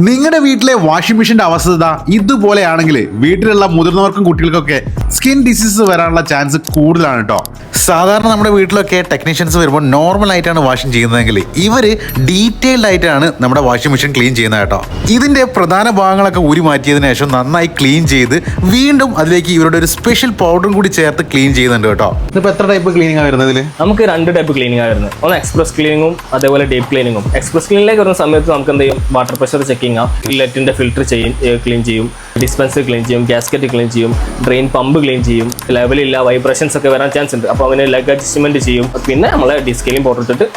നിങ്ങളുടെ വീട്ടിലെ വാഷിംഗ് മെഷീന്റെ അവസ്ഥ ഇതുപോലെയാണെങ്കിൽ വീട്ടിലുള്ള മുതിർന്നവർക്കും കുട്ടികൾക്കൊക്കെ സ്കിൻ ഡിസീസ് വരാനുള്ള ചാൻസ് കൂടുതലാണ് കേട്ടോ. സാധാരണ നമ്മുടെ വീട്ടിലൊക്കെ ടെക്നീഷ്യൻസ് വരുമ്പോൾ നോർമൽ ആയിട്ടാണ് വാഷിംഗ് ചെയ്യുന്നതെങ്കിൽ ഇവർ ഡീറ്റെയിൽഡ് ആയിട്ടാണ് നമ്മുടെ വാഷിംഗ് മെഷീൻ ക്ലീൻ ചെയ്യുന്നത് കേട്ടോ. ഇതിന്റെ പ്രധാന ഭാഗങ്ങളൊക്കെ ഊരി മാറ്റിയതിനു ശേഷം നന്നായി ക്ലീൻ ചെയ്ത് വീണ്ടും അതിലേക്ക് ഇവരുടെ ഒരു സ്പെഷ്യൽ പൗഡറും കൂടി ചേർത്ത് ക്ലീൻ ചെയ്യുന്നുണ്ട് കേട്ടോ. ഇതിപ്പോൾ എത്ര ടൈപ്പ് ക്ലീനിങ് വരുന്നതിൽ? നമുക്ക് 2 ടൈപ്പ് ക്ലീനിങ് വരുന്നത്. ഒന്ന് എക്സ്പ്രസ് ക്ലീനിങ്ങും അതേപോലെ ഡീപ്പ് ക്ലീനിങ്ങും. എക്സ്പ്രസ് ക്ലീനിലേക്ക് വരുന്ന സമയത്ത് നമുക്ക് എന്ത് ചെയ്യും, വാട്ടർ പ്രഷർ ചെക്കിംഗ്, ഇലക്ട്രിന്റെ ഫിൽറ്റർ ക്ലീൻ ചെയ്യും, ഡിസ്പെൻസർ ക്ലീൻ ചെയ്യും, ഗ്യാസ്കറ്റ് ക്ലീൻ ചെയ്യും, ഡ്രെയിൻ പമ്പ് ക്ലീൻ ചെയ്യും, ലെവലില്ല വൈബ്രേഷൻസ് ഒക്കെ വരാൻ ചാൻസ് ഉണ്ട്. അപ്പോൾ അവന് ലെഗ് അഡ്ജസ്റ്റ്മെന്റ് ചെയ്യും. പിന്നെ നമ്മളെ ഡിസ്കെയിലിംഗ് പൗഡർ ഇട്ടിട്ട്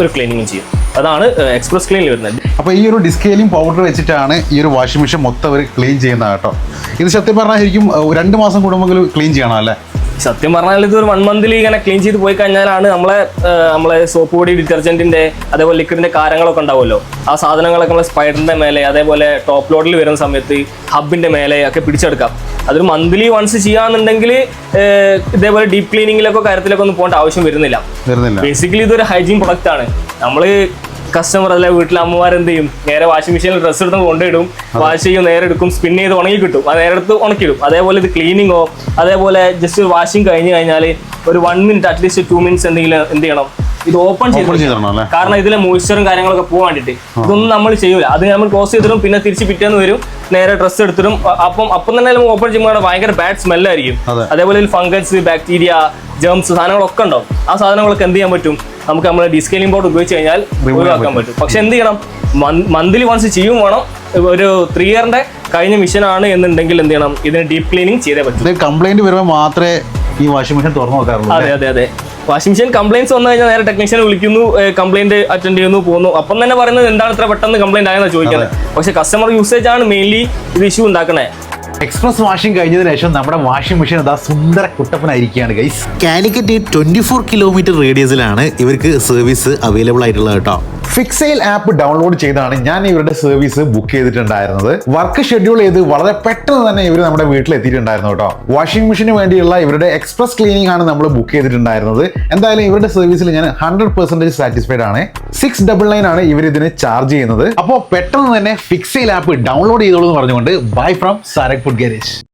ഒരു ക്ലീനിങ്ങും ചെയ്യും. അതാണ് എക്സ്പ്രസ് ക്ലീനിൽ വരുന്നത്. അപ്പോൾ ഈ ഒരു ഡിസ്കെയിലിംഗ് പൗഡർ വെച്ചിട്ടാണ് ഈ ഒരു വാഷിംഗ് മെഷീൻ മൊത്തം അവർ ക്ലീൻ ചെയ്യുന്നത് കേട്ടോ. ഇത് സത്യം പറഞ്ഞാൽ ശരിക്കും 2 മാസം കൂടുമ്പോൾ ക്ലീൻ ചെയ്യണം അല്ലേ? സത്യം പറഞ്ഞാൽ ഇത് ഒരു 1 മന്തിൽ ഇങ്ങനെ ക്ലീൻ ചെയ്ത് പോയി കഴിഞ്ഞാലാണ് നമ്മളെ സോപ്പ് പൊടി, ഡിറ്റർജന്റിന്റെ അതേപോലെ ലിക്വിഡിന്റെ കാര്യങ്ങളൊക്കെ ഉണ്ടാവുമല്ലോ, ആ സാധനങ്ങളൊക്കെ നമ്മൾ സ്പൈഡറിന്റെ മേലെ അതേപോലെ ടോപ്പ് ലോഡിൽ വരുന്ന സമയത്ത് ഹബിന്റെ മേലെ ഒക്കെ പിടിച്ചെടുക്കാം. അതൊരു മന്ത്ലി വൺസ് ചെയ്യാന്നുണ്ടെങ്കിൽ ഇതേപോലെ ഡീപ്പ് ക്ലീനിങ്ങിലൊക്കെ കാര്യത്തിലൊക്കെ ഒന്നും പോകേണ്ട ആവശ്യം വരുന്നില്ല. ബേസിക്കലി ഇതൊരു ഹൈജീൻ പ്രൊഡക്റ്റ് ആണ്. നമ്മള് കസ്റ്റമർ അല്ലെ വീട്ടിലെ അമ്മമാരെന്ത് ചെയ്യും, നേരെ വാഷിംഗ് മെഷീനിൽ ഡ്രസ്സ് എടുത്ത് കൊണ്ടിടും, വാഷ് ചെയ്യും, നേരെ എടുക്കും, സ്പിൻ ചെയ്ത് ഉണങ്ങി കിട്ടും, അത് നേരെ എടുത്ത് ഉണക്കിടും. അതേപോലെ ഇത് ക്ലീനിങ്ങോ അതേപോലെ ജസ്റ്റ് വാഷിംഗ് കഴിഞ്ഞ് കഴിഞ്ഞാൽ ഒരു 1 മിനിറ്റ് അറ്റ്ലീസ്റ്റ് 2 മിനിറ്റ്സ് എന്ത് ചെയ്യണം, ഇത് ഓപ്പൺ ചെയ്ത്, കാരണം ഇതിലെ മോയ്സ്ചറും കാര്യങ്ങളൊക്കെ പോകാൻ വേണ്ടിയിട്ട്. ഇതൊന്നും നമ്മൾ ചെയ്യൂല. അത് നമ്മൾ ക്ലോസ് ചെയ്തിടും, പിന്നെ തിരിച്ച് പിറ്റേന്ന് വരും, നേരെ ഡ്രസ്സ് എടുത്തിടും. അപ്പം തന്നെ നമ്മൾ ഓപ്പൺ ചെയ്യുമ്പോൾ ഭയങ്കര ബാഡ് സ്മെല്ലായിരിക്കും. അതേപോലെ ഇതിൽ ഫംഗസ്, ബാക്ടീരിയ, ജേംസ് സാധനങ്ങളൊക്കെ ഉണ്ടാവും. ആ സാധനങ്ങളൊക്കെ എന്ത് ചെയ്യാൻ പറ്റും, നമുക്ക് നമ്മൾ ഡിസ്കെയിലിംഗ് പൗഡർ ഉപയോഗിച്ച് കഴിഞ്ഞാൽ ഒഴിവാക്കാൻ പറ്റും. പക്ഷെ എന്ത് ചെയ്യണം, മന്ത്ലി വൺസ് ചെയ്യും വേണം. ഒരു 3 ഇയറിന്റെ കഴിഞ്ഞ മിഷനാണ് എന്നുണ്ടെങ്കിൽ എന്ത് ചെയ്യണം, ഇതിന് ഡീപ്പ് ക്ലീനിങ് ചെയ്തേ പറ്റും. കംപ്ലൈന്റ് വരുമ്പോൾ മാത്രമേ ഈ വാഷിംഗ് മെഷീൻ തുറന്നു നോക്കാറുള്ളൂ. അതെ. വാഷിംഗ് മെഷീൻ കംപ്ലൈൻസ് വന്നു കഴിഞ്ഞാൽ നേരെ ടെക്നീഷ്യനെ വിളിക്കുന്നു, കംപ്ലൈന്റ് അറ്റൻഡ് ചെയ്യുന്നു, പോകുന്നു. അപ്പം തന്നെ പറയുന്നത് എന്താണ് ഇത്ര പെട്ടെന്ന് കംപ്ലൈന്റ് ആയെന്ന് ചോദിക്കുന്നത്. പക്ഷെ കസ്റ്റമർ യൂസേജ് ആണ് മെയിൻലി ഇത് ഇഷ്യൂ ഉണ്ടാക്കണേ. എക്സ്പ്രസ് വാഷിംഗ് കഴിഞ്ഞതിന് ശേഷം നമ്മുടെ വാഷിംഗ് മെഷീൻ അതാ സുന്ദര കുട്ടപ്പനായിരിക്കുകയാണ് ഗൈസ്. കാലിക്കറ്റ് 24 കിലോമീറ്റർ റേഡിയസിലാണ് ഇവർക്ക് സർവീസ് അവൈലബിൾ ആയിട്ടുള്ളത് കേട്ടോ. ഫിക്സെയിൽ ആപ്പ് ഡൗൺലോഡ് ചെയ്താണ് ഞാൻ ഇവരുടെ സർവീസ് ബുക്ക് ചെയ്തിട്ടുണ്ടായിരുന്നത്. വർക്ക് ഷെഡ്യൂൾ ചെയ്ത് വളരെ പെട്ടെന്ന് തന്നെ ഇവർ നമ്മുടെ വീട്ടിൽ എത്തിയിട്ടുണ്ടായിരുന്നു കേട്ടോ. വാഷിംഗ് മെഷീന് വേണ്ടിയുള്ള ഇവരുടെ എക്സ്പ്രസ് ക്ലീനിങ് ആണ് നമ്മൾ ബുക്ക് ചെയ്തിട്ടുണ്ടായിരുന്നത്. എന്തായാലും ഇവരുടെ സർവീസിൽ ഞാൻ 100% സാറ്റിസ്ഫൈഡ് ആണ്. 699 ആണ് ഇവർ ഇതിന് ചാർജ് ചെയ്യുന്നത്. അപ്പോൾ പെട്ടെന്ന് തന്നെ ഫിക്സെയിൽ ആപ്പ് ഡൗൺലോഡ് ചെയ്തോളൂ എന്ന് പറഞ്ഞുകൊണ്ട് ബൈ ഫ്രം സാരക് ഫുഡ് ഗാരേജ്.